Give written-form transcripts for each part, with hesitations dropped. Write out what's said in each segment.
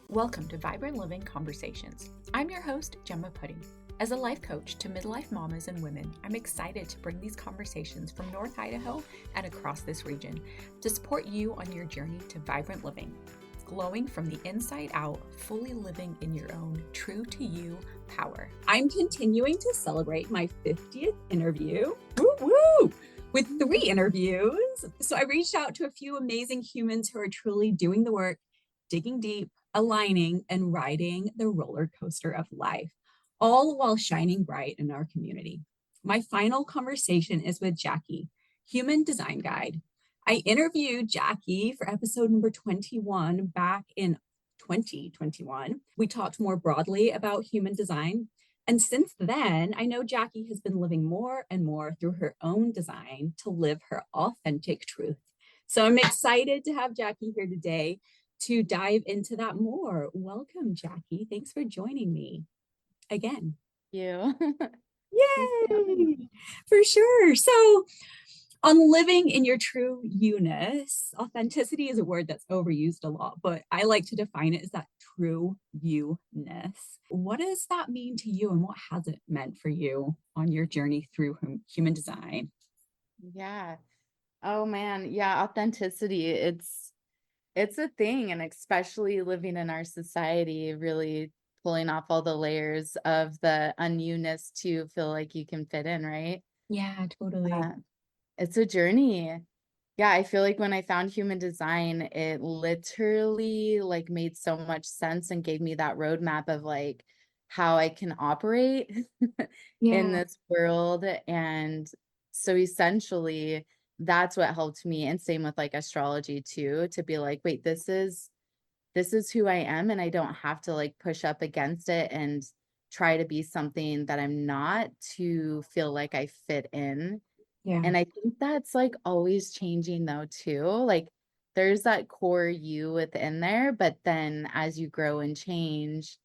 Welcome to Vibrant Living Conversations. I'm your host, Gemma. As a life coach to midlife mamas and women, I'm excited to bring these conversations from North Idaho and across this region to support you on your journey to vibrant living, glowing from the inside out, fully living in your own true to you power. I'm continuing to celebrate my 50th interview. Woo! With 3 interviews. So I reached out to a few amazing humans who are truly doing the work, digging deep, aligning, and riding the roller coaster of life, all while shining bright in our community. My final conversation is with Jaki, Human Design Guide. I interviewed Jaki for episode number 21 back in 2021. We talked more broadly about human design. And since then, I know Jaki has been living more and more through her own design to live her authentic truth. So I'm excited to have Jaki here today to dive into that more. Welcome, Jaki. Thanks for joining me again. You. Yay! For sure. So on living in your true you-ness, authenticity is a word that's overused a lot, but I like to define it as that true you-ness. What does that mean to you, and what has it meant for you on your journey through human design? Yeah. Oh man. Yeah. Authenticity. It's a thing. And especially living in our society, really pulling off all the layers of the unewness to feel like you can fit in, right? Yeah, totally. It's a journey. Yeah, I feel like when I found human design, it literally like made so much sense and gave me that roadmap of like how I can operate in this world. And so essentially that's what helped me. And same with like astrology too, to be like, wait, this is who I am, and I don't have to like push up against it and try to be something that I'm not to feel like I fit in. Yeah. And I think that's like always changing though too. Like there's that core you within there, but then as you grow and change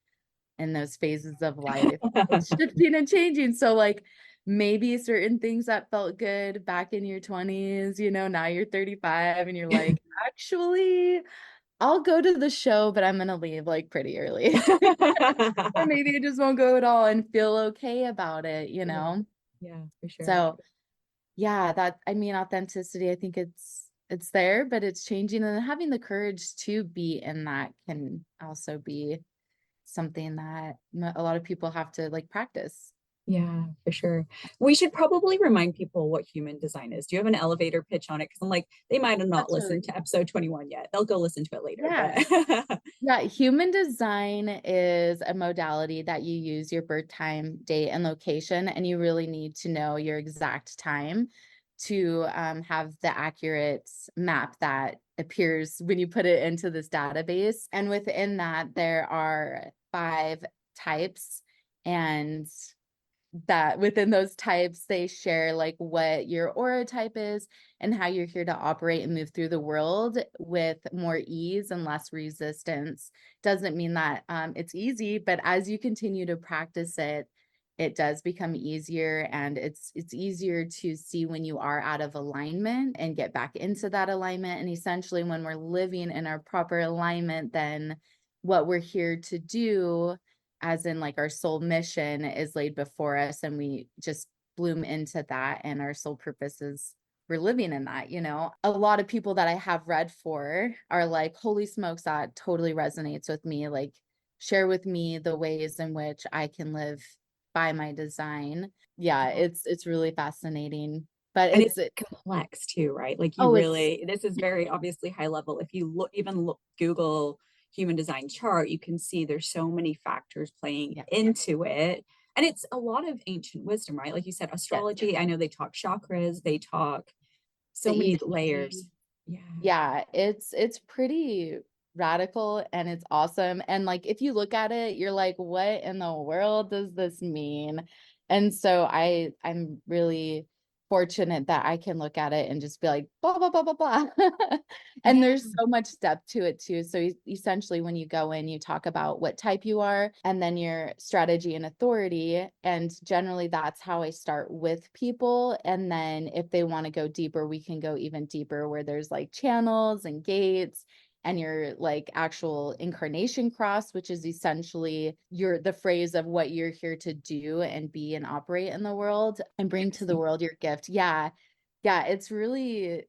in those phases of life, it's shifting and changing. So like maybe certain things that felt good back in your 20s, now you're 35 and you're like, actually, I'll go to the show, but I'm gonna leave like pretty early. Or maybe I just won't go at all and feel okay about it, Yeah, for sure. So yeah, authenticity, I think it's there, but it's changing, and having the courage to be in that can also be something that a lot of people have to like practice. Yeah, for sure. We should probably remind people what human design is. Do you have an elevator pitch on it? Because I'm like, they might have not listened to episode 21 yet. They'll go listen to it later. Yeah. Yeah, human design is a modality that you use your birth time, date, and location, and you really need to know your exact time to have the accurate map that appears when you put it into this database. And within that, there are 5 types, and that within those types, they share like what your aura type is and how you're here to operate and move through the world with more ease and less resistance. Doesn't mean that it's easy, but as you continue to practice it, it does become easier, and it's easier to see when you are out of alignment and get back into that alignment. And essentially when we're living in our proper alignment, then what we're here to do, as in like our soul mission, is laid before us, and we just bloom into that, and our soul purpose is we're living in that. A lot of people that I have read for are like, holy smokes, that totally resonates with me. Like, share with me the ways in which I can live by my design. Yeah, it's really fascinating. But and it's complex too, right? Like this is very obviously high level. If you Google human design chart, you can see there's so many factors playing into it. And it's a lot of ancient wisdom, right? Like you said, astrology, I know they talk chakras, they talk so many layers. Yeah, it's pretty radical, and it's awesome. And like if you look at it, you're like, what in the world does this mean? And so I'm really fortunate that I can look at it and just be like, blah, blah, blah, blah, blah. And there's so much depth to it too. So essentially when you go in, you talk about what type you are, and then your strategy and authority. And generally that's how I start with people. And then if they want to go deeper, we can go even deeper, where there's like channels and gates and your like actual incarnation cross, which is essentially the phrase of what you're here to do and be and operate in the world and bring to the world your gift. Yeah. Yeah, it's really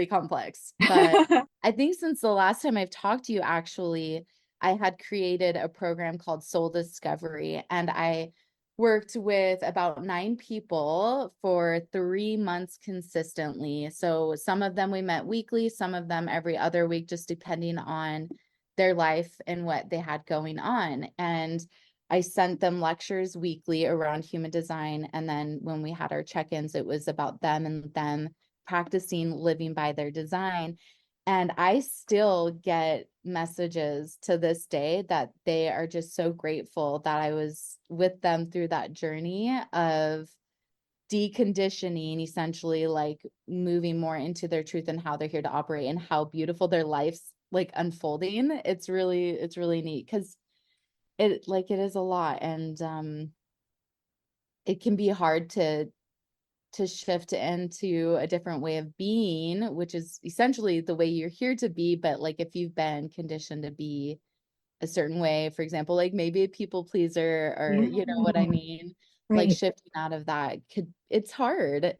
complex. But I think since the last time I've talked to you, actually, I had created a program called Soul Discovery, and I worked with about 9 people for 3 months consistently. So some of them we met weekly, some of them every other week, just depending on their life and what they had going on. And I sent them lectures weekly around human design. And then when we had our check-ins, it was about them and them practicing living by their design. And I still get messages to this day that they are just so grateful that I was with them through that journey of deconditioning, essentially like moving more into their truth and how they're here to operate and how beautiful their life's like unfolding. It's really neat because it is a lot. And it can be hard to shift into a different way of being, which is essentially the way you're here to be. But like if you've been conditioned to be a certain way, for example, like maybe a people pleaser, or you know what I Yeah, mean? Like right. shifting out of that it's hard,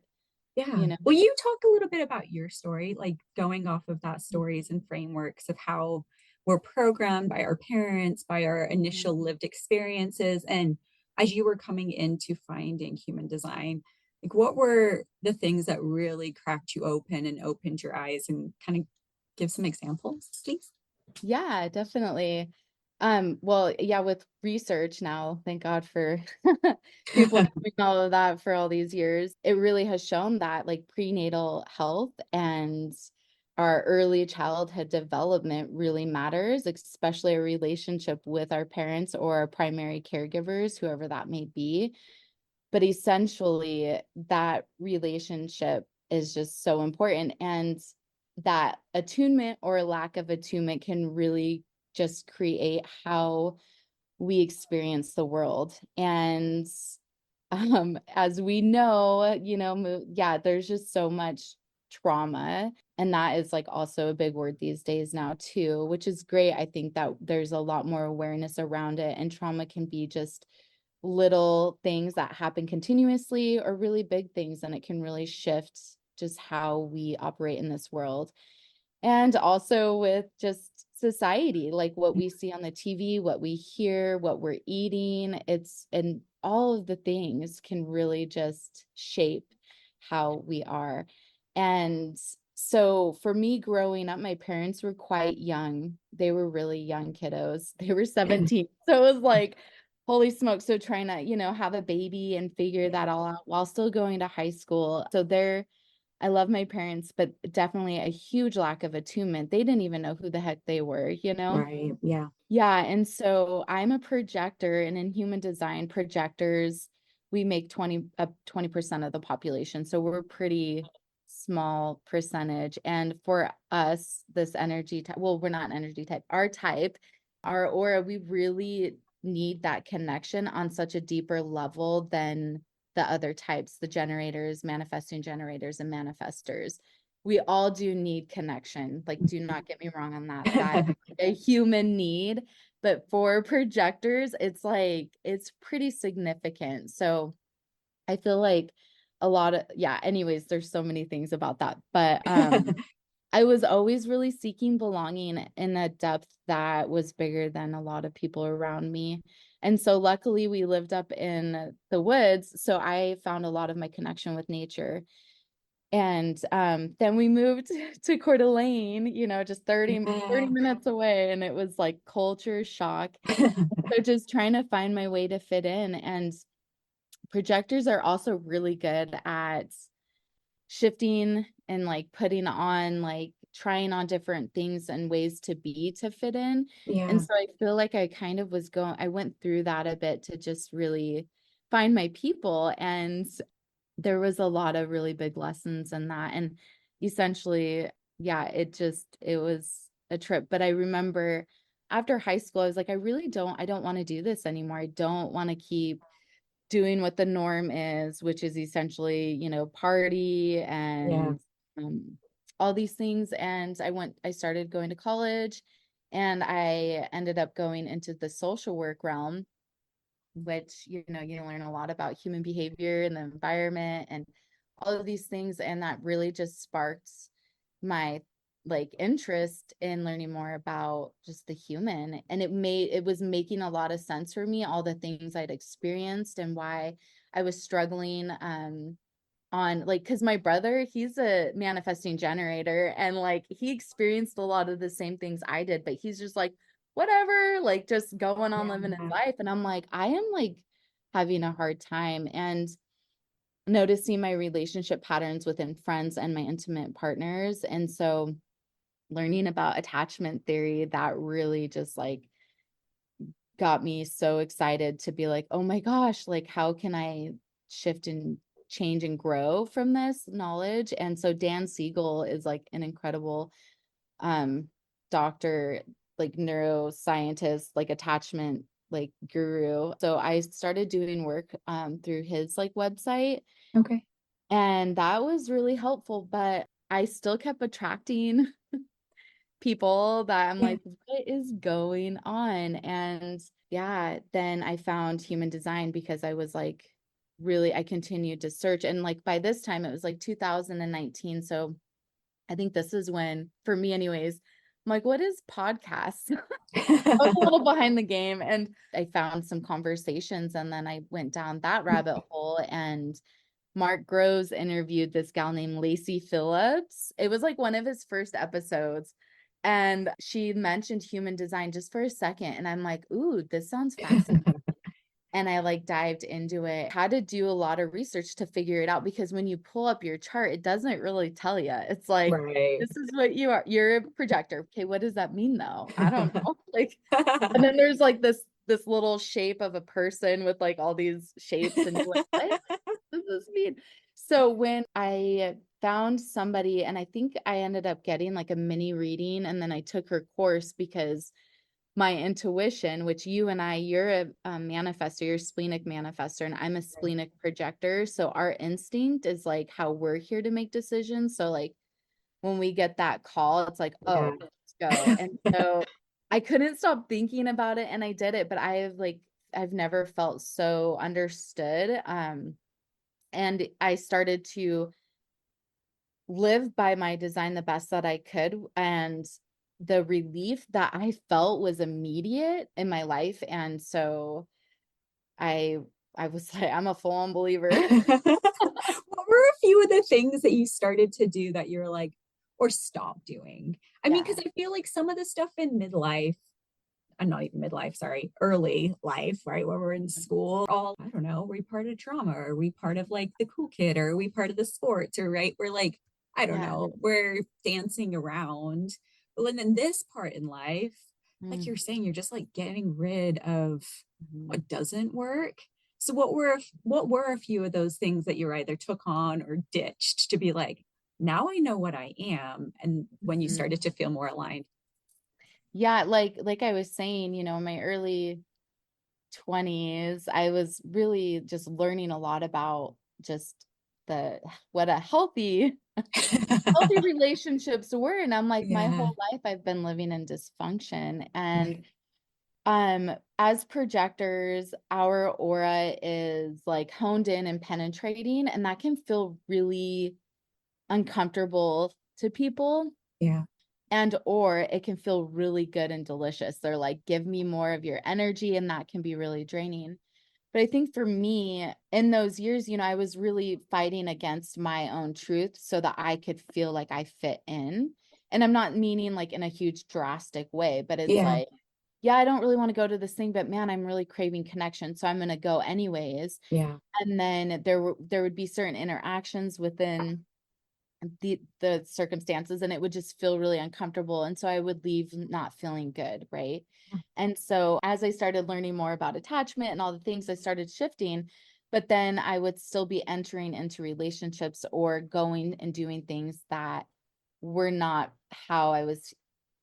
Yeah. you know? Will you talk a little bit about your story, like going off of that stories and frameworks of how we're programmed by our parents, by our initial Mhm. lived experiences, and as you were coming into finding human design, like what were the things that really cracked you open and opened your eyes, and kind of give some examples, please? Yeah, definitely. Well, yeah, with research now, thank God for people doing all of that for all these years. It really has shown that like prenatal health and our early childhood development really matters, especially a relationship with our parents or our primary caregivers, whoever that may be. But essentially, that relationship is just so important. And that attunement or lack of attunement can really just create how we experience the world. And as we know, yeah, there's just so much trauma. And that is like also a big word these days now, too, which is great. I think that there's a lot more awareness around it. And trauma can be just little things that happen continuously or really big things. And it can really shift just how we operate in this world. And also with just society, like what we see on the TV, what we hear, what we're eating, and all of the things can really just shape how we are. And so for me growing up, my parents were quite young. They were really young kiddos. They were 17. So it was like, holy smoke. So trying to, have a baby and figure that all out while still going to high school. So I love my parents, but definitely a huge lack of attunement. They didn't even know who the heck they were, you know? Right. Yeah. Yeah. And so I'm a projector, and in human design, projectors, we make 20% of the population. So we're a pretty small percentage. And for us, this energy type, well, we're not an energy type, our type, our aura, we really need that connection on such a deeper level than the other types, the generators, manifesting generators, and manifestors. We all do need connection. Like, do not get me wrong on that. That is a human need. But for projectors, it's pretty significant. So I feel like a lot of, yeah, anyways, there's so many things about that. But I was always really seeking belonging in a depth that was bigger than a lot of people around me. And so luckily we lived up in the woods, so I found a lot of my connection with nature. And then we moved to Coeur d'Alene, just 30 Yeah. minutes away, and it was like culture shock. So just trying to find my way to fit in. And projectors are also really good at shifting and like putting on, like trying on different things and ways to be to fit in. And Yeah. so I feel like I went through that a bit to just really find my people. And there was a lot of really big lessons in that. And essentially, yeah, it was a trip. But I remember after high school, I was like, I don't want to do this anymore. I don't want to keep doing what the norm is, which is essentially, party Yeah. and um, all these things. And I started going to college, and I ended up going into the social work realm, which, you learn a lot about human behavior and the environment and all of these things. And that really just sparked my interest in learning more about just the human. And it was making a lot of sense for me, all the things I'd experienced and why I was struggling, on because my brother, he's a manifesting generator, and he experienced a lot of the same things I did, but he's just whatever, just going on living his Yeah. life. And I'm I am having a hard time and noticing my relationship patterns within friends and my intimate partners. And so learning about attachment theory, that really just got me so excited to be oh my gosh, how can I shift and change and grow from this knowledge? And so Dan Siegel is an incredible doctor, neuroscientist, attachment guru. So I started doing work through his website, Okay. and that was really helpful, but I still kept attracting people that I'm Yeah. what is going on? And yeah, then I found human design because I was really, I continued to search. And by this time it was 2019. So I think this is when, for me anyways, I'm what is podcasts? I was a little behind the game, and I found some conversations, and then I went down that rabbit hole, and Mark Groves interviewed this gal named Lacey Phillips. It was one of his first episodes, and she mentioned human design just for a second, and I'm ooh, this sounds fascinating. And I dived into it, had to do a lot of research to figure it out, because when you pull up your chart, it doesn't really tell you. It's Right. this is what you are. You're a projector. Okay, what does that mean though? I don't know. And then there's this little shape of a person with all these shapes, and you're what does this mean? So when I found somebody, and I think I ended up getting a mini reading, and then I took her course because my intuition, which you're a manifestor, you're a splenic manifestor, and I'm a splenic projector. So our instinct is how we're here to make decisions. So when we get that call, it's Yeah. oh, let's go. And so I couldn't stop thinking about it, and I did it, but I've never felt so understood. And I started to live by my design the best that I could. And the relief that I felt was immediate in my life. And so I I was I'm a full-on believer. What were a few of the things that you started to do that you're or stopped doing? I mean, Yeah. because I feel some of the stuff in midlife, not even midlife, sorry, early life, right? Where we're in school, all, I don't know, are we part of drama? Or are we part of the cool kid? Or are we part of the sports? Or, right? We're I don't Yeah. know, we're dancing around. But then in this part in life, you're Mm. saying, you're just getting rid of Mhm. what doesn't work. So what were a few of those things that you either took on or ditched to be now I know what I am, and when you Mhm. started to feel more aligned? Yeah, like I was saying, in my early 20s, I was really just learning a lot about just the what a healthy relationships were. And I'm my Yeah. whole life I've been living in dysfunction. Right. And as projectors, our aura is honed in and penetrating, and that can feel really uncomfortable to people, Yeah. and or it can feel really good and delicious. They're give me more of your energy, and that can be really draining. But I think for me, in those years, I was really fighting against my own truth so that I could feel like I fit in. And I'm not meaning in a huge drastic way, but it's Yeah. yeah, I don't really want to go to this thing, but man, I'm really craving connection, so I'm going to go anyways. Yeah. And then there would be certain interactions within the circumstances, and it would just feel really uncomfortable, and so I would leave not feeling good, right? And so as I started learning more about attachment and all the things, I started shifting, but then I would still be entering into relationships or going and doing things that were not how I was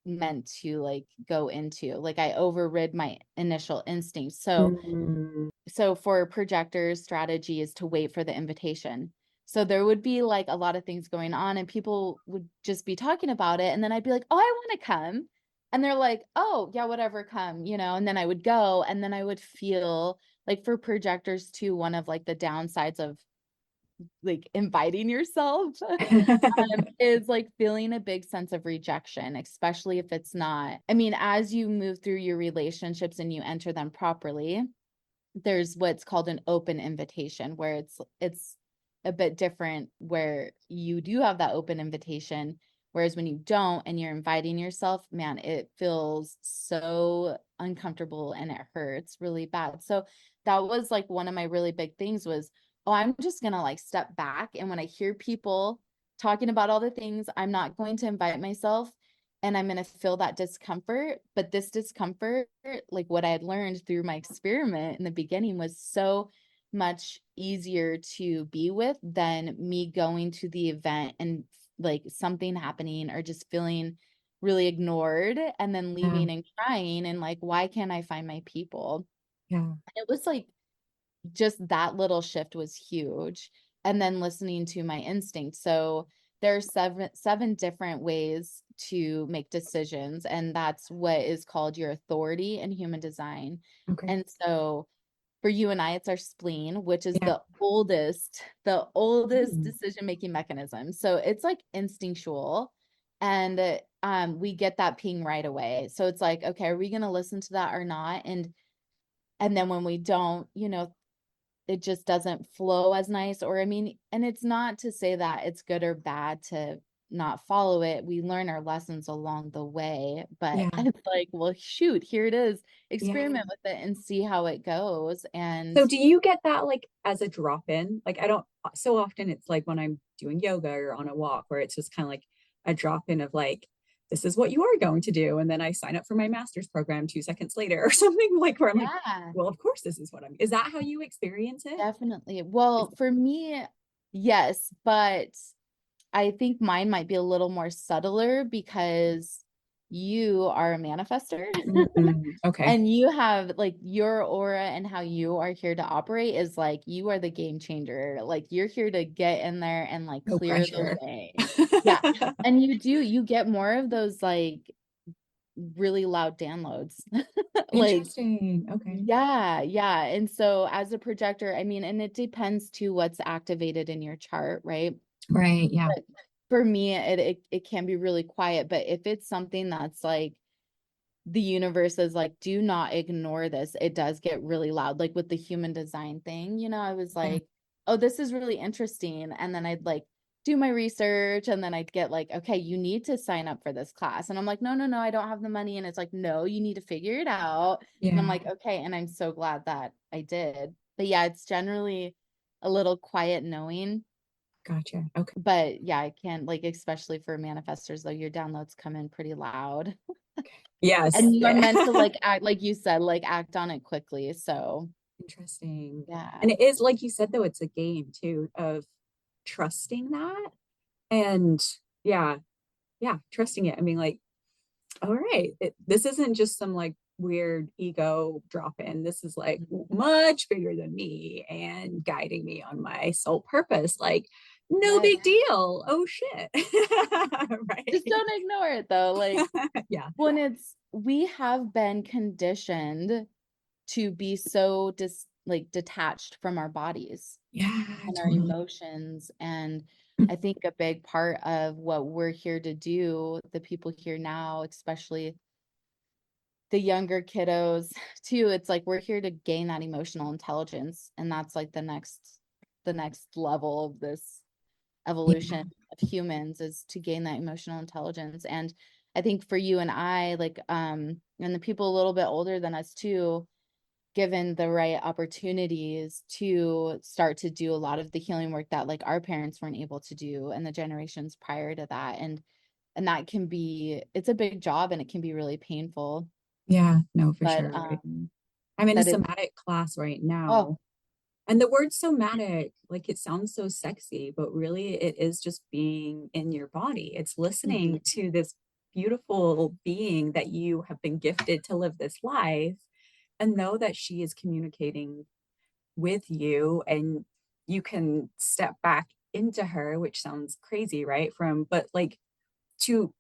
meant to go into. I overrid my initial instincts. So Mm. so for projectors, strategy is to wait for the invitation. So there would be like a lot of things going on and people would just be talking about it. And then I'd be like, oh, I want to come. And they're like, oh, yeah, whatever, come, and then I would go and then I would feel like for projectors too, one of like the downsides of like inviting yourself is like feeling a big sense of rejection, especially if it's not, I mean, as you move through your relationships and you enter them properly, there's what's called an open invitation where it's a bit different where you do have that open invitation, whereas when you don't and you're inviting yourself, man, it feels so uncomfortable and it hurts really bad. So that was like one of my really big things was, oh, I'm just gonna like step back, and when I hear people talking about all the things, I'm not going to invite myself and I'm going to feel that discomfort. But this discomfort, like what I had learned through my experiment in the beginning, was so much easier to be with than me going to the event and like something happening or just feeling really ignored and then leaving and crying and like, why can't I find my people? Yeah. It was like just that little shift was huge. And then listening to my instinct. So there are seven different ways to make decisions, and that's what is called your authority in human design. Okay. And so for you and I, it's our spleen, which is Yeah. the oldest Mm. decision-making mechanism. So it's like instinctual, and we get that ping right away. So it's like, okay, are we going to listen to that or not? And then when we don't, it just doesn't flow as nice. Or I mean, and it's not to say that it's good or bad to not follow it. We learn our lessons along the way, but Yeah. it's like, well, shoot, here it is. Yeah. Experiment with it and see how it goes. And So do you get that like as a drop in? Like I don't so often it's like when I'm doing yoga or on a walk where it's just kind of like a drop in of like, this is what you are going to do. And then I sign up for my master's program 2 seconds later or something like where I'm like, yeah, well, of course this is what is that how you experience it? definitely. Well, for me, yes, but I think mine might be a little more subtler because you are a manifester. Okay. And you have like your aura and how you are here to operate is like you are the game changer. Like you're here to get in there and like No clear the pressure. way. Yeah. And you get more of those like really loud downloads. Like, Interesting. Okay. yeah, yeah. And so as a projector, I mean, and it depends to what's activated in your chart, right? Right. Yeah. But for me, it can be really quiet. But if it's something that's like the universe is like, do not ignore this, it does get really loud. Like with the human design thing, I was Yeah. like, oh, this is really interesting. And then I'd like do my research and then I'd get like, okay, you need to sign up for this class. And I'm like, no, no, no, I don't have the money. And it's like, no, you need to figure it out. And I'm Yeah. like, okay. And I'm so glad that I did. But yeah, it's generally a little quiet knowing. Gotcha. Okay. But yeah, I can like, especially for manifestors, though, your downloads come in pretty loud. Yes. And you are meant to like act, like you said, like act on it quickly. So Interesting. yeah. And it is like you said though, it's a game too of trusting that. And yeah, yeah, trusting it. I mean, like, all right, this isn't just some like weird ego drop in. This is like much bigger than me and guiding me on my sole purpose. Like, no Yes. big deal. Oh shit. Just Right. don't ignore it though. Like Yeah. when we have been conditioned to be so like detached from our bodies Yeah, and our totally. emotions. And I think a big part of what we're here to do, the people here now, especially the younger kiddos too, it's like we're here to gain that emotional intelligence. And that's like the next level of this Yeah. evolution of humans, is to gain that emotional intelligence. And I think for you and I, like and the people a little bit older than us too, given the right opportunities to start to do a lot of the healing work that like our parents weren't able to do and the generations prior to that. And that can be, it's a big job and it can be really painful. Yeah, no, for But sure. I'm in a that is, somatic class right oh, now. And the word somatic, like it sounds so sexy, but really it is just being in your body. It's listening mhm, to this beautiful being that you have been gifted to live this life and know that she is communicating with you and you can step back into her, which sounds crazy, right? But like to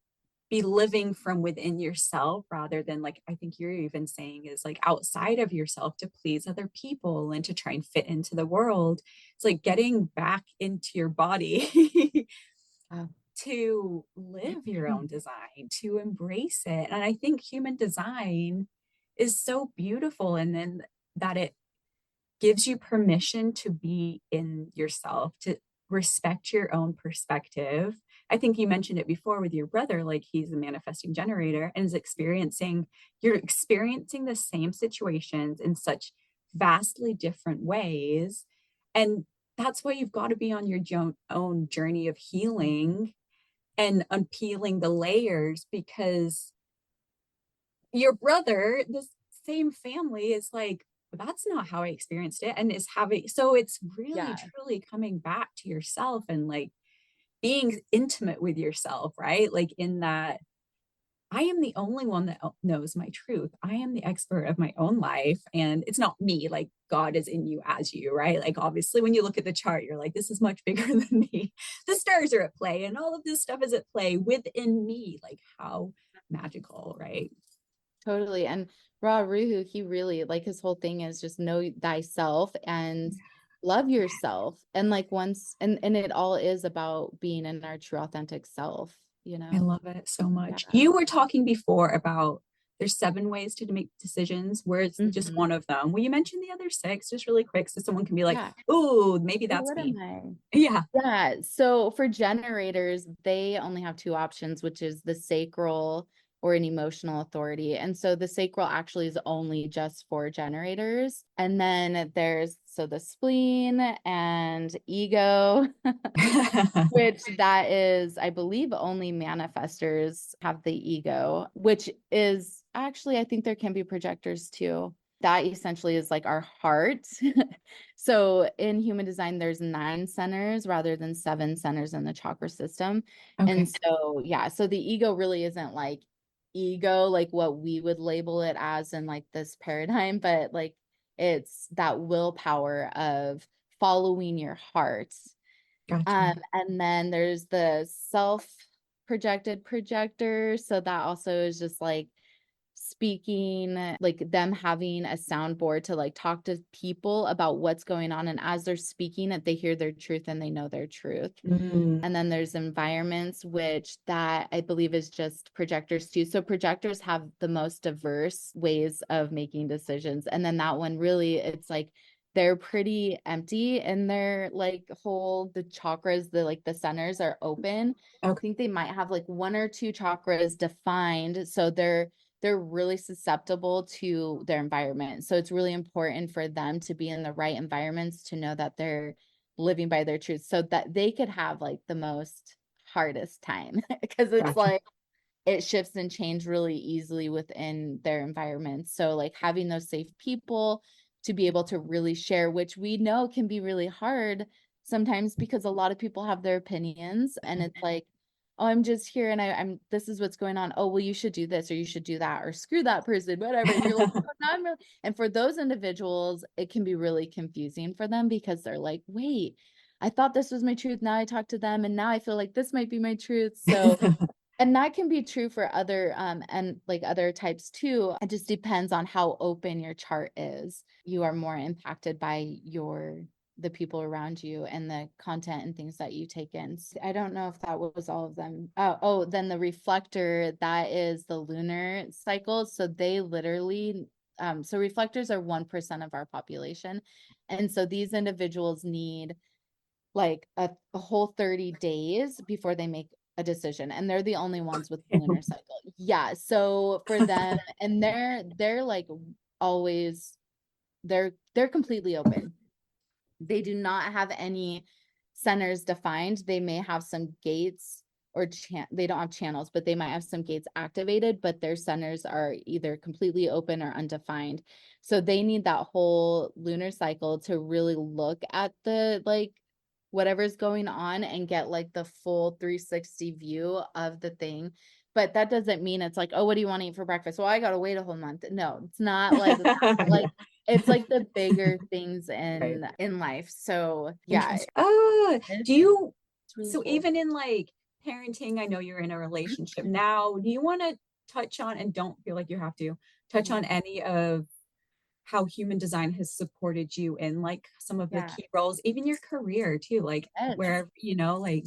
be living from within yourself rather than like I think you're even saying is like outside of yourself to please other people and to try and fit into the world. It's like getting back into your body to live your own design, to embrace it. And I think human design is so beautiful. And then that it gives you permission to be in yourself, to respect your own perspective. I think you mentioned it before with your brother, like he's a manifesting generator and you're experiencing the same situations in such vastly different ways. And that's why you've got to be on your own journey of healing and unpeeling the layers, because your brother, this same family, is like, that's not how I experienced it. And is having, so it's really Yeah, truly coming back to yourself and like being intimate with yourself, right? Like in that, I am the only one that knows my truth. I am the expert of my own life. And it's not me, like God is in you as you, right? Like obviously, when you look at the chart, you're like, this is much bigger than me. The stars are at play and all of this stuff is at play within me. Like how magical, right? totally. And Ra Ruhu, he really like his whole thing is just know thyself and love yourself. And like once and it all is about being in our true authentic self, you I know? love it so Yeah. much. You were talking before about there's 7 ways to make decisions. Where it's just Mhm. one of them. Will you mention the other 6 just really quick so someone can be like, Yeah. "Oh, maybe Oh, that's what me." am I? Yeah. Yeah. So for generators, they only have two options, which is the sacral or an emotional authority. And so the sacral actually is only just for generators. And then there's so the spleen and ego, which that is, I believe, only manifestors have the ego, which is actually, I think there can be projectors too. That essentially is like our heart. So in human design, there's 9 centers rather than 7 centers in the chakra system. And Okay. so, yeah, so the ego really isn't like ego, like what we would label it as in like this paradigm, but like it's that willpower of following your heart. Gotcha. And then there's the self-projected projector. So that also is just like speaking, like them having a soundboard to like talk to people about what's going on. And as they're speaking it, they hear their truth and they know their truth. Mm, And then there's environments, which that I believe is just projectors too. So projectors have the most diverse ways of making decisions. And then that one really, it's like they're pretty empty and they're like the chakras, the centers are open. I okay. think they might have like 1 or 2 chakras defined. So they're really susceptible to their environment. So it's really important for them to be in the right environments to know that they're living by their truth so that they could have like the most hardest time because it's Gotcha. like it shifts and change really easily within their environment. So like having those safe people to be able to really share, which we know can be really hard sometimes because a lot of people have their opinions and it's like, oh, I'm just here and I'm this is what's going on. Oh, well, you should do this or you should do that or screw that person, whatever. And you're like, oh, no, I'm really and for those individuals, it can be really confusing for them because they're like, wait, I thought this was my truth. Now I talk to them and now I feel like this might be my truth. So and that can be true for other and like other types too. It just depends on how open your chart is. You are more impacted by the people around you and the content and things that you take in. I don't know if that was all of them. Then the reflector, that is the lunar cycle. So they literally so reflectors are 1% of our population. And so these individuals need like a whole 30 days before they make a decision, and they're the only ones with the lunar cycle. Yeah, so for them, and they're like always they're completely open. They do not have any centers defined. They may have some gates or they don't have channels, but they might have some gates activated, but their centers are either completely open or undefined. So they need that whole lunar cycle to really look at the like whatever's going on and get like the full 360 view of the thing. But that doesn't mean it's like, oh, what do you want to eat for breakfast? Well, I gotta wait a whole month. No, it's not like that. Like It's like the bigger things Right. in life. So yeah, Interesting. Oh, it's, do you, it's really so cool. even in like parenting, I know you're in a relationship now. Do you want to touch on, and don't feel like you have to, touch on any of how human design has supported you in like some of the Yeah. key roles, even your career too, like Yes. where, like,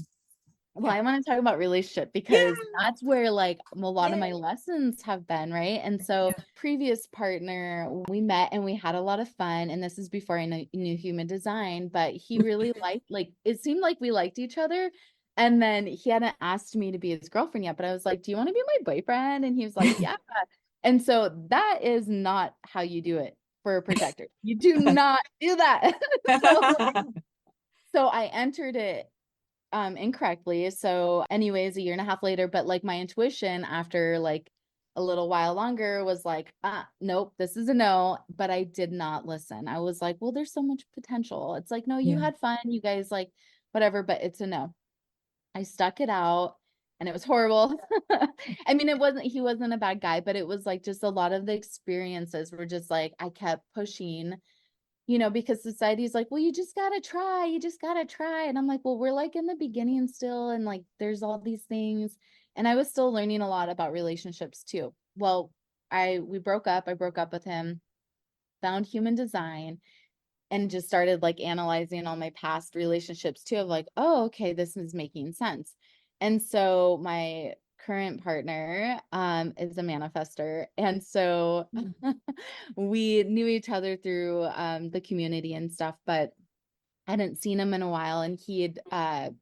Well, yeah. I want to talk about relationship Yeah. because that's where like a lot of Yeah. my lessons have been, right? And so Yeah. previous partner, we met and we had a lot of fun. And this is before I knew human design, but he really liked, like, it seemed like we liked each other. And then he hadn't asked me to be his girlfriend yet, but I was like, do you want to be my boyfriend? And he was like, yeah. And so that is not how you do it for a projector. You do not do that. So so I entered it incorrectly. So anyways, a year and a half later, but like my intuition after like a little while longer was like, nope, this is a no. But I did not listen. I was like, well, there's so much potential. It's like, no, you Yeah. had fun, you guys, like whatever, but it's a no. I stuck it out and it was horrible. I mean, he wasn't a bad guy, but it was like just a lot of the experiences were just like I kept pushing, because society's like, well, you just gotta try, you just gotta try. And I'm like, well, we're like in the beginning still, and like there's all these things. And I was still learning a lot about relationships too. Well, we broke up, I broke up with him, found human design, and just started like analyzing all my past relationships too, of like, oh, okay, this is making sense. And so my current partner is a manifester, and so we knew each other through the community and stuff, but I hadn't seen him in a while, and he had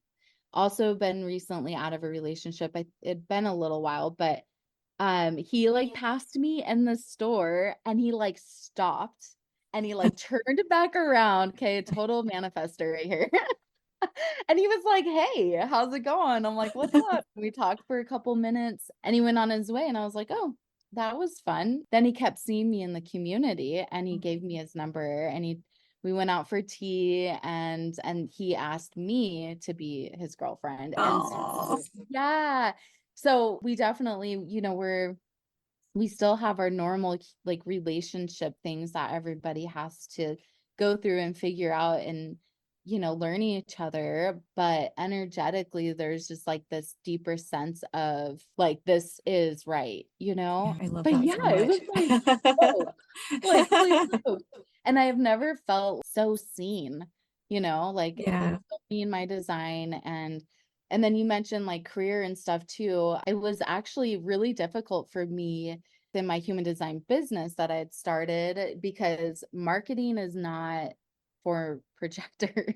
also been recently out of a relationship. It'd been a little while, but he like passed me in the store and he like stopped and he like turned back around. Okay, total manifester right here. And he was like, hey, how's it going? I'm like, what's up? We talked for a couple minutes and he went on his way. And I was like, oh, that was fun. Then he kept seeing me in the community and he gave me his number and we went out for tea and he asked me to be his girlfriend. And Oh, so, yeah. So we definitely, we still have our normal like relationship things that everybody has to go through and figure out and learning each other, but energetically there's just like this deeper sense of like this is right. yeah, I love But that yeah, so it was like, much. oh, like holy smokes. And I've never felt so seen, like Yeah. in my design. And then you mentioned like career and stuff too. It was actually really difficult for me in my human design business that I had started because marketing is not for projectors.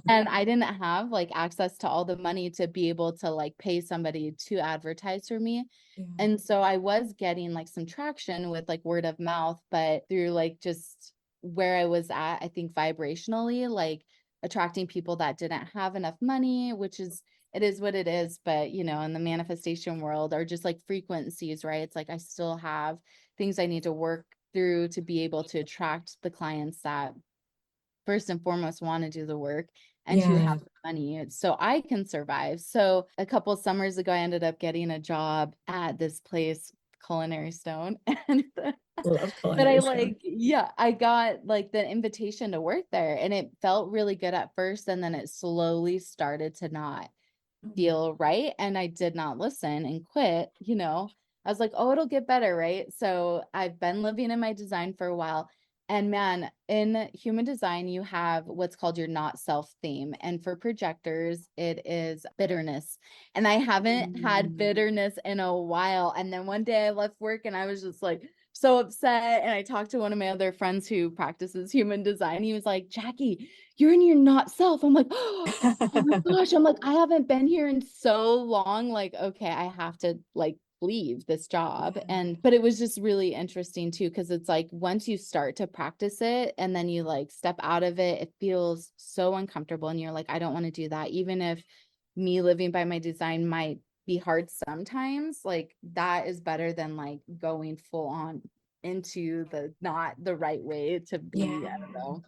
And I didn't have like access to all the money to be able to like pay somebody to advertise for me. Yeah. And so I was getting like some traction with like word of mouth, but through like just where I was at, I think vibrationally, like attracting people that didn't have enough money, which is it is what it is. But in the manifestation world are just like frequencies, right? It's like I still have things I need to work through to be able to attract the clients that first and foremost want to do the work and who Yeah. have the money so I can survive. So a couple summers ago, I ended up getting a job at this place, Culinary Stone. And Love but I culinary stuff. like, yeah, I got like the invitation to work there and it felt really good at first. And then it slowly started to not feel right. And I did not listen and quit. I was like, oh, it'll get better. Right. So I've been living in my design for a while. And man, in human design, you have what's called your not self theme. And for projectors, it is bitterness. And I haven't had bitterness in a while. And then one day I left work and I was just like, so upset. And I talked to one of my other friends who practices human design. He was like, Jackie, you're in your not self. I'm like, oh my gosh. I'm like, I haven't been here in so long. Like, okay, I have to like leave this job. But it was just really interesting too, because it's like once you start to practice it and then you like step out of it, it feels so uncomfortable. And you're like, I don't want to do that. Even if me living by my design might be hard sometimes, like that is better than like going full on into the not the right way to be. Yeah. I don't know.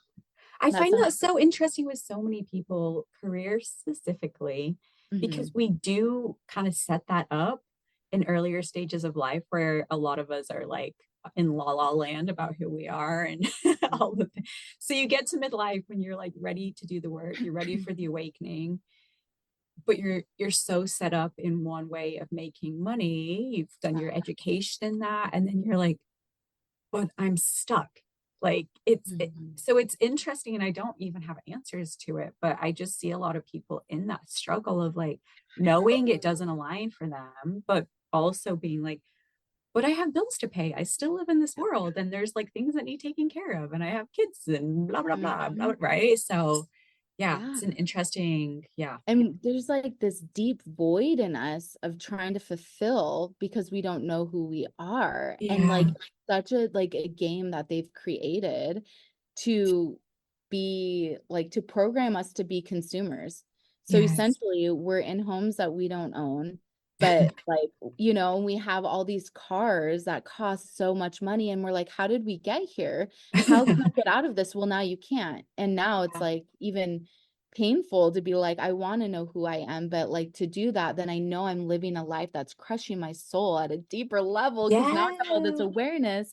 I That's find that so interesting with so many people, careers specifically, because Mhm. we do kind of set that up in earlier stages of life where a lot of us are like, in la la land about who we are and all the things. So you get to midlife when you're like ready to do the work, you're ready for the awakening, but you're so set up in one way of making money. You've done your education in that, and then you're like, but I'm stuck. Like so it's interesting, and I don't even have answers to it, but I just see a lot of people in that struggle of like knowing it doesn't align for them, but also being like, but I have bills to pay. I still live in this world, and there's like things that need taken care of, and I have kids and blah blah blah, blah, right? So yeah, Yeah. it's an interesting, yeah. And there's like this deep void in us of trying to fulfill because we don't know who we are. And like such a like a game that they've created to be like to program us to be consumers. So Yes. essentially we're in homes that we don't own, but like, you know, we have all these cars that cost so much money and we're like, how did we get here? How can I get out of this? Well, now you can't. And now it's like even painful to be like, I want to know who I am, but like to do that, then I know I'm living a life that's crushing my soul at a deeper level because now I have all this Yeah. awareness.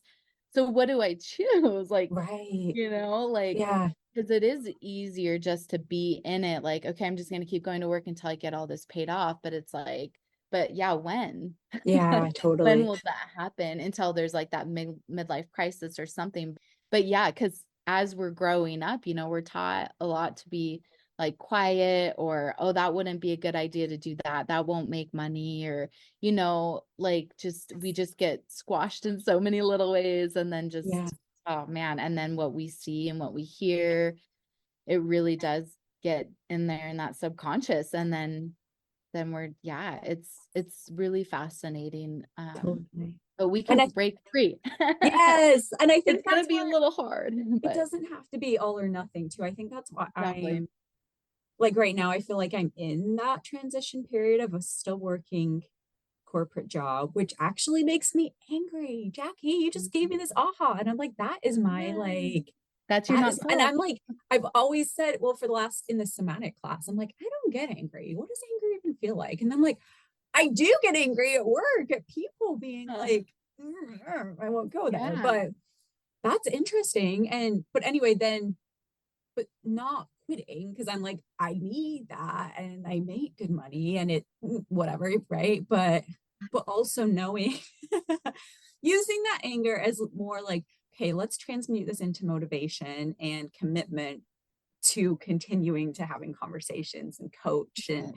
So what do I choose? Like, Right. you know, like, Yeah. because it is easier just to be in it. Like, okay, I'm just going to keep going to work until I get all this paid off. But it's like, but yeah, when? Yeah, When totally. will that happen? Until there's like that midlife crisis or something. But yeah, because as we're growing up, you know, we're taught a lot to be like quiet or, oh, that wouldn't be a good idea to do that. That won't make money or, you know, like just we just get squashed in so many little ways and then Yeah. just, oh man. And then what we see and what we hear, it really does get in there in that subconscious. And then we're, yeah, it's really fascinating. Totally. But we And can I, break free. yes, and I think It's gonna that's be a where little hard, it but doesn't have to be all or nothing too. I think that's why exactly. I'm like right now, I feel like I'm in that transition period of a still working corporate job, which actually makes me angry. Jackie, you just gave me this aha. And I'm like, that is my Yes. like, That's your that not is, and self. I'm like, I've always said, well, for the last in the somatic class, I'm like, I don't get angry. What does anger even feel like? And I'm like, I do get angry at work at people being like, I won't go there, Yeah. but that's interesting. And, but anyway, then, but not quitting because I'm like, I need that and I make good money and it, whatever, right? But also knowing, using that anger as more like, okay, let's transmute this into motivation and commitment to continuing to having conversations and coach and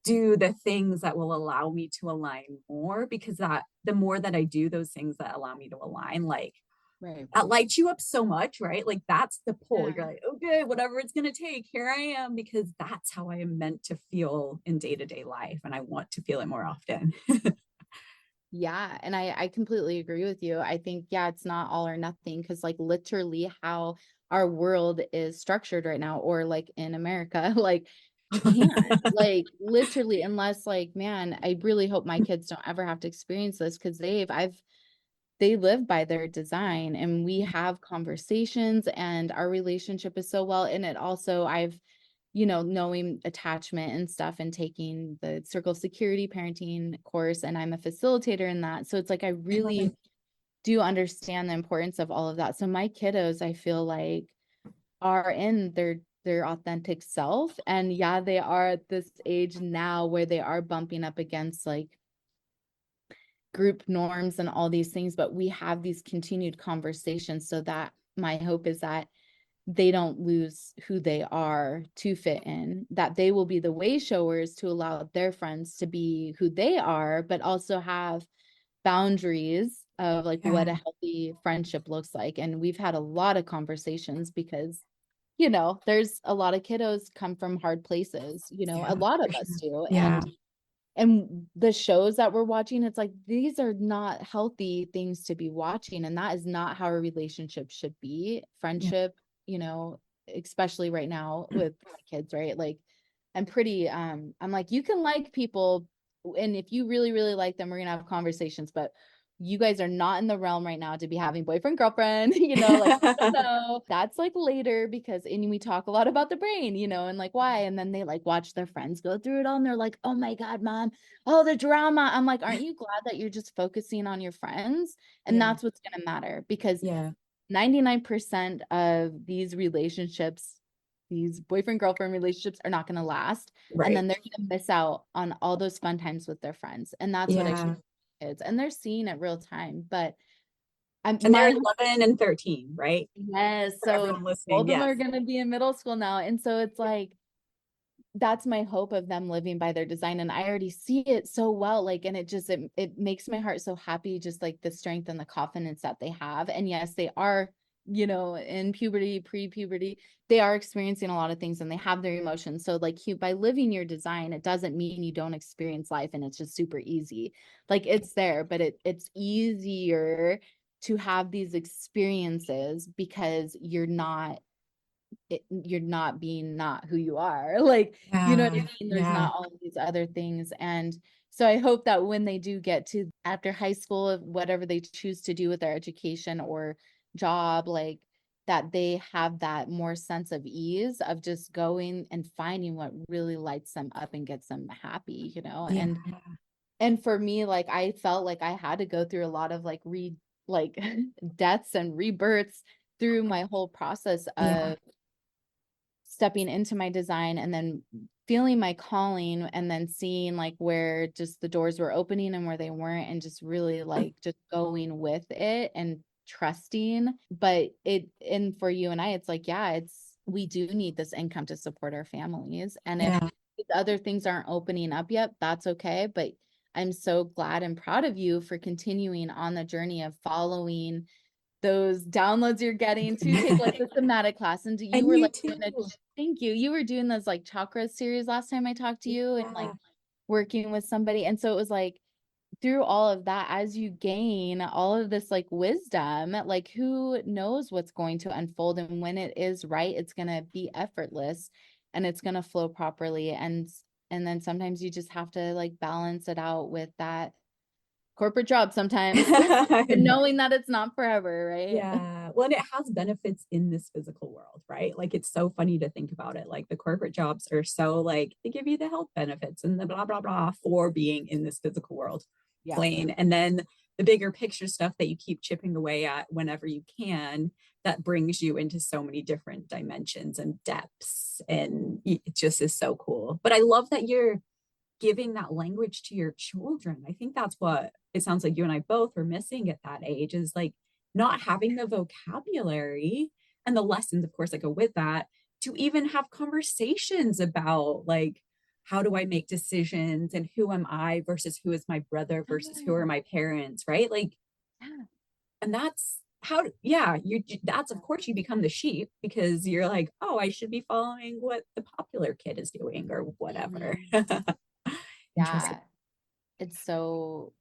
do the things that will allow me to align more because that the more that I do those things that allow me to align, like Right. that lights you up so much, right? Like that's the pull. Yeah. You're like, okay, whatever it's going to take, here I am, because that's how I am meant to feel in day to day life. And I want to feel it more often. Yeah. And I completely agree with you. I think, yeah, it's not all or nothing because, like, literally how our world is structured right now, or like in America, like, you can't, like, literally, unless, like, man, I really hope my kids don't ever have to experience this because they live by their design and we have conversations and our relationship is so well. And it also, I've, you know, knowing attachment and stuff and taking the circle security parenting course, and I'm a facilitator in that. So it's like, I really do understand the importance of all of that. So my kiddos, I feel like, are in their authentic self. And yeah, they are at this age now where they are bumping up against like group norms and all these things, but we have these continued conversations so that my hope is that they don't lose who they are to fit in, that they will be the way showers to allow their friends to be who they are, but also have boundaries of like what Yeah. a healthy friendship looks like. And we've had a lot of conversations because, you know, there's a lot of kiddos come from hard places, you know, a Yeah. lot For of us sure. do. Yeah. And the shows that we're watching, it's like, these are not healthy things to be watching. And that is not how a relationship should be. Yeah. Friendship, you know, especially right now with my kids, right? Like, I'm like, you can like people, and if you really, really like them, we're gonna have conversations, but you guys are not in the realm right now to be having boyfriend, girlfriend, you know, like, no, that's like later because, and we talk a lot about the brain, you know, and like why, and then they like watch their friends go through it all and they're like, oh my God, mom, oh, the drama. I'm like, aren't you glad that you're just focusing on your friends? And Yeah. that's what's going to matter, because Yeah. 99% of these relationships, these boyfriend girlfriend relationships, are not going to last. And then Right. they're going to miss out on all those fun times with their friends. And that's what I Yeah. should kids, and they're seeing it real time. But And they're my 11 and 13, right? yes, For so everyone listening. both of them Yes. are going to be in middle school now, and so it's like that's my hope of them living by their design, and I already see it so well, like, and it makes my heart so happy, just like the strength and the confidence that they have. And yes, they are, you know, in puberty, pre-puberty, they are experiencing a lot of things and they have their emotions. So like by living your design, it doesn't mean you don't experience life and it's just super easy. Like it's there, but it's easier to have these experiences because you're not being not who you are. Like, you know what I Yeah. mean? There's Yeah. not all of these other things. And so I hope that when they do get to after high school, whatever they choose to do with their education or job, like that they have that more sense of ease of just going and finding what really lights them up and gets them happy, you know? Yeah. And for me, like I felt like I had to go through a lot of like deaths and rebirths through my whole process Yeah. of stepping into my design and then feeling my calling and then seeing like where just the doors were opening and where they weren't, and just really like just going with it and trusting. But and for you and I, it's like, yeah, we do need this income to support our families. And if Yeah. these other things aren't opening up yet, that's okay. But I'm so glad and proud of you for continuing on the journey of following those downloads you're getting to take like the somatic class. And you And were you like too. thank you. You were doing this like chakra series last time I talked to you, and like Yeah. working with somebody. And so it was like through all of that, as you gain all of this like wisdom, like who knows what's going to unfold, and when it is right, it's going to be effortless and it's going to flow properly. And then sometimes you just have to like balance it out with that corporate job sometimes, I and know. knowing that it's not forever, right? Yeah. Well, and it has benefits in this physical world, right? Like it's so funny to think about it. Like the corporate jobs are so like they give you the health benefits and the blah blah blah for being in this physical world Yeah. plain. And then the bigger picture stuff that you keep chipping away at whenever you can, that brings you into so many different dimensions and depths. And it just is so cool. But I love that you're giving that language to your children. I think that's what it sounds like you and I both were missing at that age, is like not having the vocabulary and the lessons, of course, that go with that, to even have conversations about like, how do I make decisions and who am I versus who is my brother versus who are my parents, right? Like, Yeah. and that's how, yeah, that's of course you become the sheep because you're like, oh, I should be following what the popular kid is doing or whatever. Mhm. Interesting. Yeah. It's so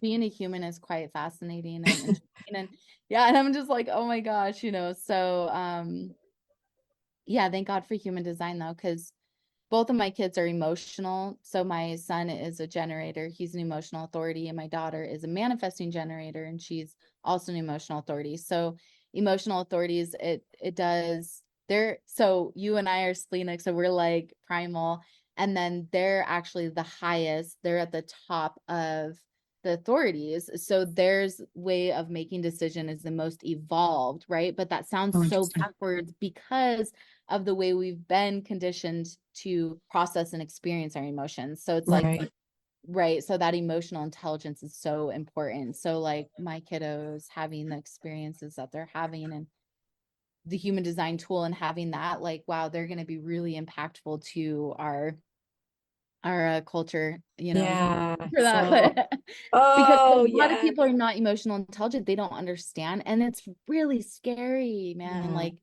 being a human is quite fascinating and interesting. And yeah, and I'm just like, oh my gosh, you know. So yeah, thank God for human design though, because both of my kids are emotional. So my son is a generator, he's an emotional authority, and my daughter is a manifesting generator, and she's also an emotional authority. So emotional authorities, it does they're so you and I are splenic, so we're like primal, and then they're actually the highest, they're at the top of the authorities. So there's way of making decision is the most evolved, right? But that sounds Oh, so interesting. backwards because of the way we've been conditioned to process and experience our emotions. So it's like, Right. right. So that emotional intelligence is so important. So like my kiddos having the experiences that they're having, and the human design tool, and having that, like, wow, they're going to be really impactful to our culture, you know, Yeah. for that. So, But because a oh, lot of yeah. people are not emotional intelligent, they don't understand, and it's really scary, man. Yeah. Like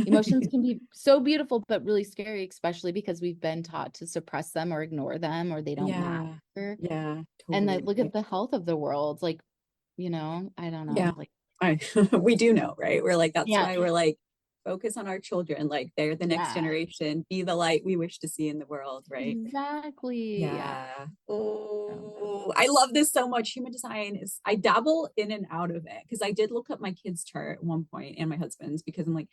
emotions can be so beautiful but really scary, especially because we've been taught to suppress them or ignore them, or they don't Yeah. matter. Yeah. And Totally then look agree. at the health of the world, like, you know, I don't Yeah. know, like, I, we do know, right? We're like, that's yeah, why we're like, focus on our children, like they're the next Yeah, generation, be the light we wish to see in the world, right? exactly. Yeah. Yeah. So, Oh, I love this so much. Human design is, I dabble in and out of it because I did look up my kids' chart at one point and my husband's, because I'm like,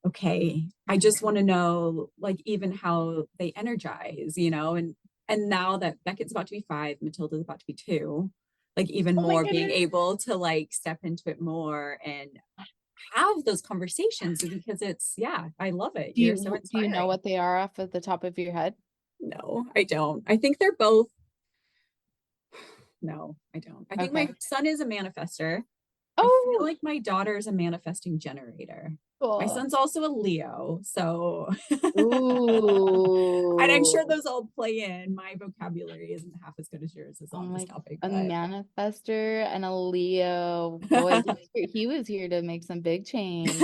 okay, I just want to know like even how they energize, and now that Beckett's about to be 5, Matilda's about to be 2, like even oh my more being goodness. able to like step into it more and have those conversations, because it's, yeah, I love it. You're so Do you know inspiring. what they are off of the top of your head? No, I don't. I think they're both, no, I don't. I think my Okay. son is a manifester. I feel Oh, like my daughter is a manifesting generator. My cool. son's also a Leo, so and I'm sure Ooh. those all play in. My vocabulary isn't half as good as yours is Oh on this my, topic, a but manifester and a Leo. Boy, he was here to make some big change.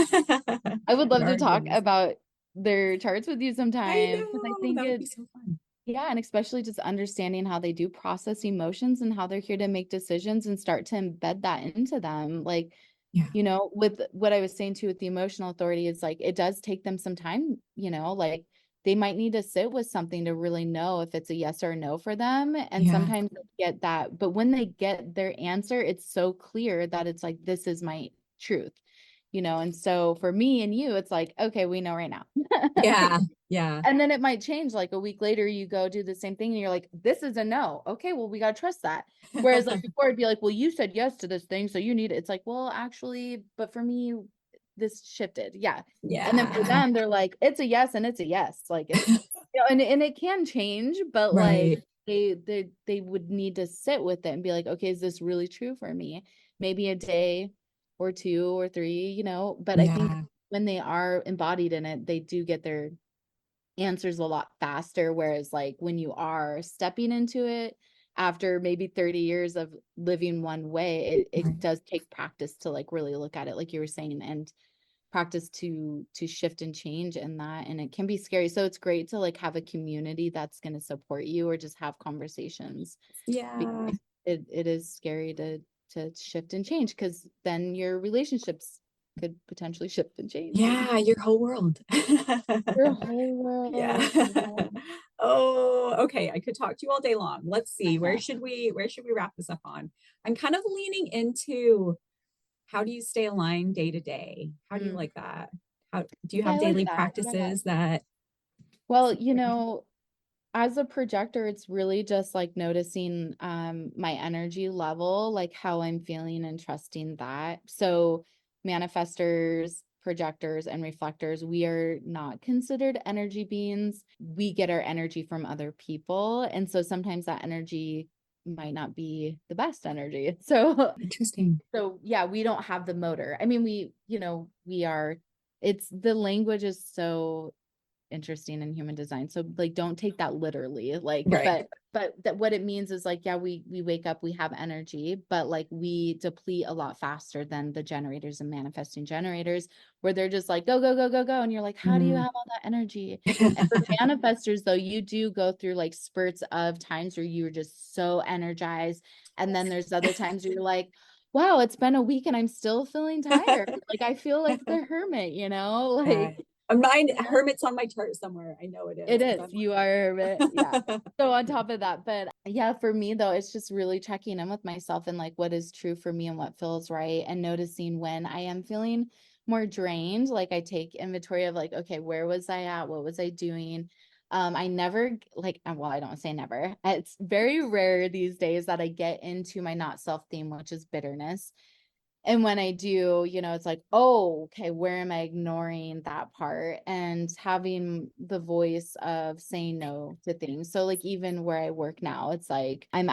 I would love to darn talk goodness. about their charts with you I sometime because I know think that would be it's, so fun. yeah, and especially just understanding how they do process emotions and how they're here to make decisions and start to embed that into them. Like, Yeah, with what I was saying too with the emotional authority is like it does take them some time, like they might need to sit with something to really know if it's a yes or a no for them. And yeah, sometimes they get that, but when they get their answer, it's so clear that it's like, this is my truth, and so for me and you, it's like, okay, we know right now. yeah, yeah, And then it might change like a week later, you go do the same thing and you're like, this is a no. Okay, well, we got to trust that. Whereas like before it'd be like, well, you said yes to this thing, so you need it. It's like, well, actually, but for me, this shifted. Yeah. And then for yeah, them, they're like, it's a yes and it's a yes. Like it's, and it can change, but like right, they would need to sit with it and be like, okay, is this really true for me? Maybe a day or 2 or 3, but I think yeah, when they are embodied in it, they do get their answers a lot faster. Whereas like when you are stepping into it after maybe 30 years of living one way, it right. does take practice to like really look at it, like you were saying, and practice to shift and change in that. And it can be scary. So it's great to like have a community that's going to support you or just have conversations Yeah, because it is scary to shift and change because then your relationships could potentially shift and change. yeah, your whole world. Your whole Yeah. world. Oh, okay. I could talk to you all day long. Let's see. Yeah. Where should we wrap this up on? I'm kind of leaning into, how do you stay aligned day to day? How do you Mm. like that? How do you Okay, have I like daily that. Yeah. practices that Well, support you? as a projector, it's really just like noticing my energy level, like how I'm feeling and trusting that. So manifestors, projectors, and reflectors, we are not considered energy beings. We get our energy from other people. And so sometimes that energy might not be the best energy. Interesting. So yeah, we don't have the motor. I mean, we are, it's the language is so interesting in human design. So like don't take that literally. Like, Right. but that what it means is like, yeah, we wake up, we have energy, but like we deplete a lot faster than the generators and manifesting generators, where they're just like go, go, go, go, go. And you're like, how do you Mm. have all that energy? And for manifestors, though, you do go through like spurts of times where you're just so energized. And then there's other times where you're like, wow, it's been a week and I'm still feeling tired. Like I feel like the hermit, Yeah. like Mine, hermit's on my chart somewhere. I know it is it because is. I'm You are a hermit. Yeah. like, So on top of that, but yeah, for me though, it's just really checking in with myself and like what is true for me and what feels right and noticing when I am feeling more drained. Like I take inventory of like, okay, where was I at? What was I doing? I never like, well, I don't say never. It's very rare these days that I get into my not self theme, which is bitterness. And when I do, it's like, oh, okay, where am I ignoring that part? And having the voice of saying no to things. So, like, even where I work now, it's like I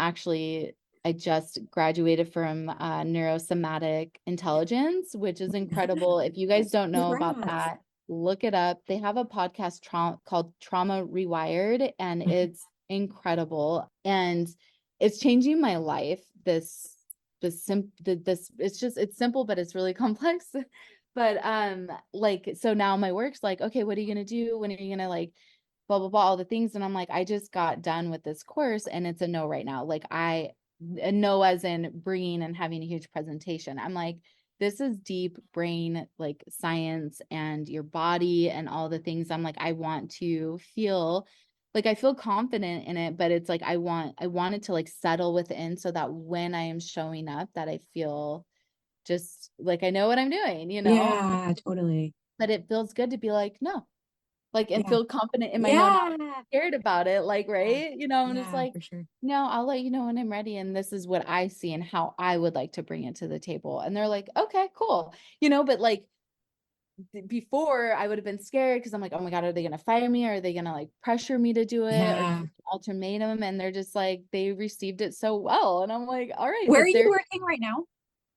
just graduated from neurosomatic intelligence, which is incredible. If you guys don't know about congrats. that, look it up. They have a podcast called Trauma Rewired, and it's incredible. And it's changing my life. This it's simple, but it's really complex. But like so now my work's like, okay, what are you gonna do? When are you gonna like blah blah blah, all the things? And I'm like, I just got done with this course and it's a no right now. Like a no as in bringing and having a huge presentation. I'm like, this is deep brain, like science and your body and all the things. I'm like, I want to feel like I feel confident in it, but it's like I want it to like settle within so that when I am showing up that I feel just like I know what I'm doing, Yeah, totally. but it feels good to be like, no, like, and Yeah. feel confident in my no, not Yeah. scared about it. Like, Yeah. right. I'm just Yeah, like, for sure. no, I'll let you know when I'm ready. And this is what I see and how I would like to bring it to the table. And they're like, okay, cool. But like before I would have been scared because I'm like, oh my God, are they going to fire me? Are they going to like pressure me to do it? Or Yeah. ultimatum? And they're just like, they received it so well. And I'm like, all right, Where are if you they're working right now?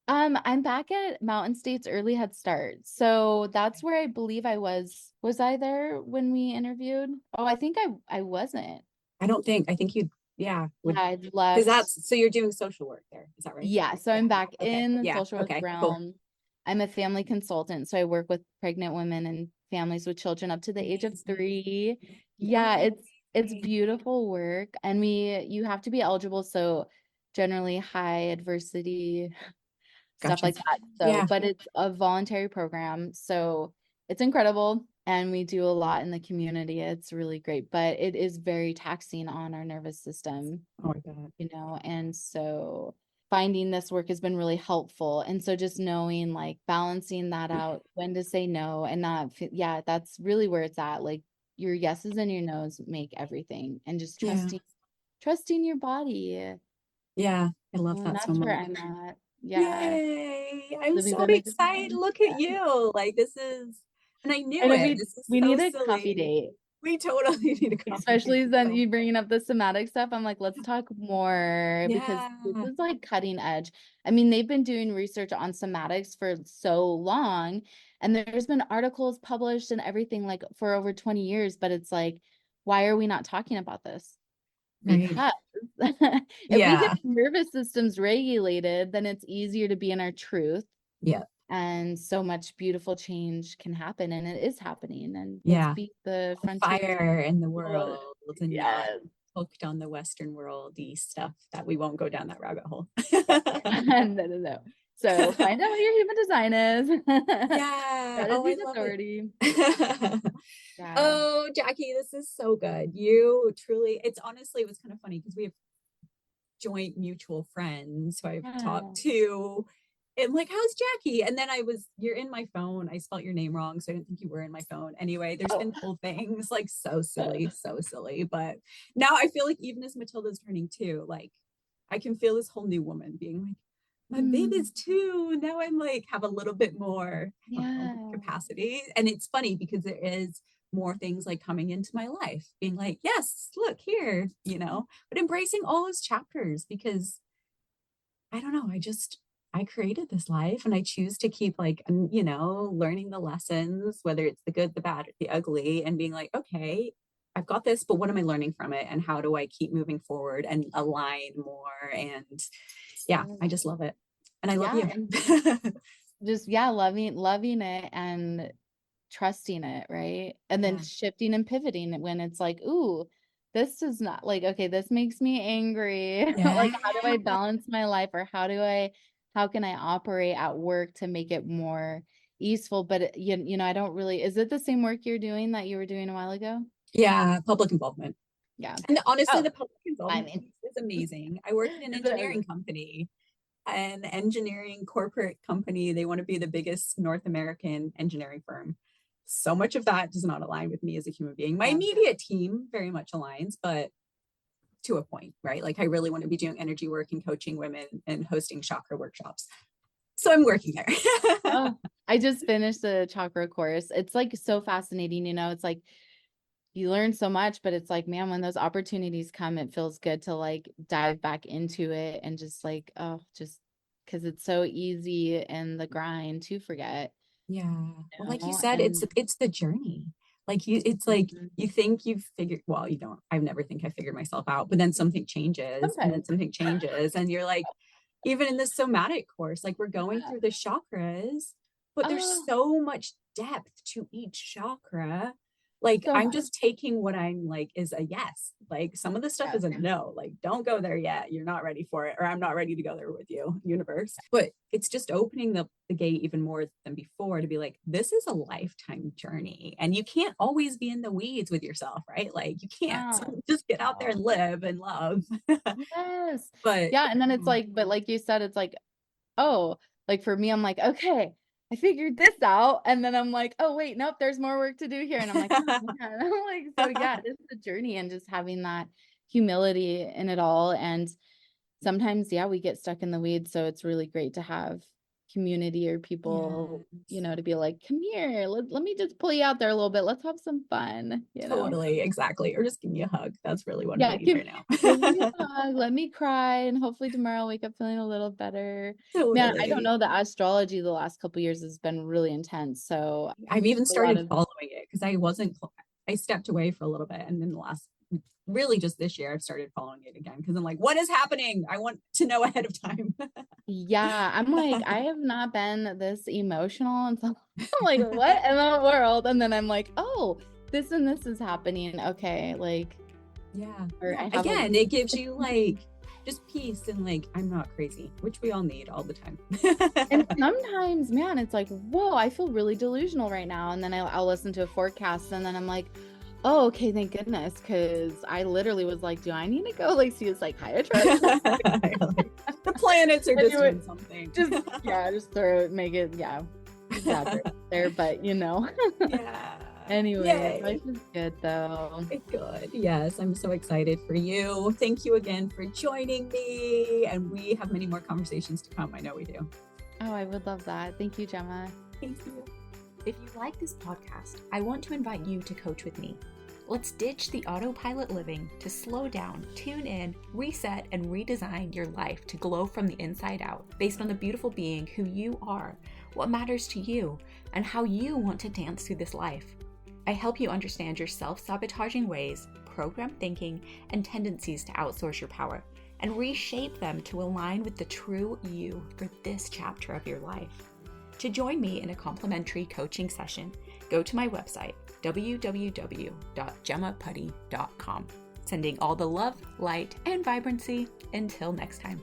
I'm back at Mountain State's Early Head Start. So that's where I believe I was. Was I there when we interviewed? Oh, I think I wasn't. I think you, yeah, would, Yeah, I because left. so you're doing social work there. Is that right? Yeah, so Yeah. I'm back Okay. in the Yeah. social work Okay. Cool. realm. I'm a family consultant, so I work with pregnant women and families with children up to the age of Amazing. 3. Yeah, Yay. it's beautiful work, and you have to be eligible, so generally high adversity stuff Gotcha. like that. So, Yeah. but it's a voluntary program. So it's incredible. And we do a lot in the community. It's really great, but it is very taxing on our nervous system, Oh my God. and so finding this work has been really helpful. And so just knowing like balancing that out, when to say no and not, yeah, that's really where it's at. Like your yeses and your nos make everything, and just Yeah. trusting your body. Yeah. I love And that so that's where much. I'm at. Yeah. Yay. I'm Living so by my excited. design. Look at you. Like this is, and I I knew know it. we This is we so need a coffee silly. date, We totally need a coffee date. especially then So, you bringing up the somatic stuff. I'm like, let's talk more because yeah. this is like cutting edge. I mean, they've been doing research on somatics for so long, and there's been articles published and everything like for over 20 years, but it's like, why are we not talking about this? Right. Because if we get Yeah. our nervous systems regulated, then it's easier to be in our truth, Yeah. and so much beautiful change can happen, and it is happening. And let's Yeah. be the frontiers. Fire in the Well, world and not yes. hooked on the Western worldy stuff that we won't go down that rabbit hole. No. So find out what your human design is. Yeah. That is Oh, I your love authority. it. Yeah. Oh, Jackie, this is so good. You truly, it's honestly, it was kind of funny because we have joint mutual friends who I've talked Yeah. to. And like, how's Jackie? And then you're in my phone. I spelt your name wrong, so I didn't think you were in my phone. Anyway, there's Oh. been whole things like so silly, so silly. But now I feel like even as Matilda's turning 2, like I can feel this whole new woman being like, my baby's 2. Now I'm like, have a little bit more, I don't know, Yeah. capacity. And it's funny because there is more things like coming into my life, being like, yes, look here, but embracing all those chapters because I don't know, I created this life and I choose to keep like, learning the lessons, whether it's the good, the bad, the ugly, and being like, okay, I've got this, but what am I learning from it? And how do I keep moving forward and align more? And yeah, I just love it. And I love Yeah. you. And just, yeah, loving it and trusting it, right? And then Yeah. shifting and pivoting when it's like, ooh, this does not like, okay, this makes me angry. Like, how do I Yeah. balance my life, or how can I operate at work to make it more easeful? But I don't really, is it the same work you're doing that you were doing a while ago? Yeah. Public involvement. Yeah. And honestly, Oh, the public I involvement mean, piece is amazing. I work in an engineering company, an engineering corporate company. They want to be the biggest North American engineering firm. So much of that does not align with me as a human being. My immediate team very much aligns, but to a point, right? Like I really want to be doing energy work and coaching women and hosting chakra workshops. So I'm working there. oh, I just finished the chakra course. It's like so fascinating, it's like you learn so much, but it's like, man, when those opportunities come, it feels good to like dive back into it and just like, oh, just because it's so easy in the grind to forget, Yeah. Well, like you said, and it's the journey. Like it's like Mhm. you think you've figured, well, you don't. I never think I figured myself out, but then something changes and then Sometimes. something changes and you're like, even in the somatic course, like we're going Yeah. through the chakras, but there's Oh, so much depth to each chakra. Like, So I'm much. just taking what I'm like is a yes. Like, some of the stuff Yeah. is a no. Like, don't go there yet. You're not ready for it. Or I'm not ready to go there with you, universe. But it's just opening the gate even more than before to be like, this is a lifetime journey. And you can't always be in the weeds with yourself, right? Like, you can't. So No. just get out there No. and live and love. Yes. But Yeah. And then it's like, but like you said, it's like, oh, like for me, I'm like, okay, I figured this out. And then I'm like, oh, wait, nope, there's more work to do here. And I'm like, oh, man. I'm like, so yeah, this is a journey and just having that humility in it all. And sometimes, yeah, we get stuck in the weeds. So it's really great to have community or people, you yes. know, to be like, come here, let me just pull you out there a little bit. Let's have some fun, you know? Totally, exactly. Or just give me a hug. That's really what I Yeah, need right give me now. a hug, let me cry, and hopefully tomorrow I'll wake up feeling a little better. Man, I don't Totally. know, the astrology the last couple years has been really intense. So I've even a lot started of following it because I wasn't, I stepped away for a little bit. And then the last, really just this year, I've started following it again because I'm like, what is happening? I want to know ahead of time. yeah, I'm like, I have not been this emotional. And so I'm like, what in the world? And then I'm like, oh, this and this is happening. Okay, like, Yeah. or I have Again, it gives you like just peace and like, I'm not crazy, which we all need all the time. and sometimes, man, it's like, whoa, I feel really delusional right now. And then I'll listen to a forecast and then I'm like, oh, okay, thank goodness. Cause I literally was like, do I need to go like see a psychiatrist? The planets are just Anyway, doing something. just make it, exaggerate there, but you know. Yeah. Anyway, Yay. life is good though. Good. Yes, I'm so excited for you. Thank you again for joining me. And we have many more conversations to come. I know we do. Oh, I would love that. Thank you, Gemma. Thank you. If you like this podcast, I want to invite you to coach with me. Let's ditch the autopilot living to slow down, tune in, reset, and redesign your life to glow from the inside out based on the beautiful being who you are, what matters to you, and how you want to dance through this life. I help you understand your self-sabotaging ways, programmed thinking, and tendencies to outsource your power, and reshape them to align with the true you for this chapter of your life. To join me in a complimentary coaching session, go to my website, www.gemmaputty.com. Sending all the love, light, and vibrancy. Until next time.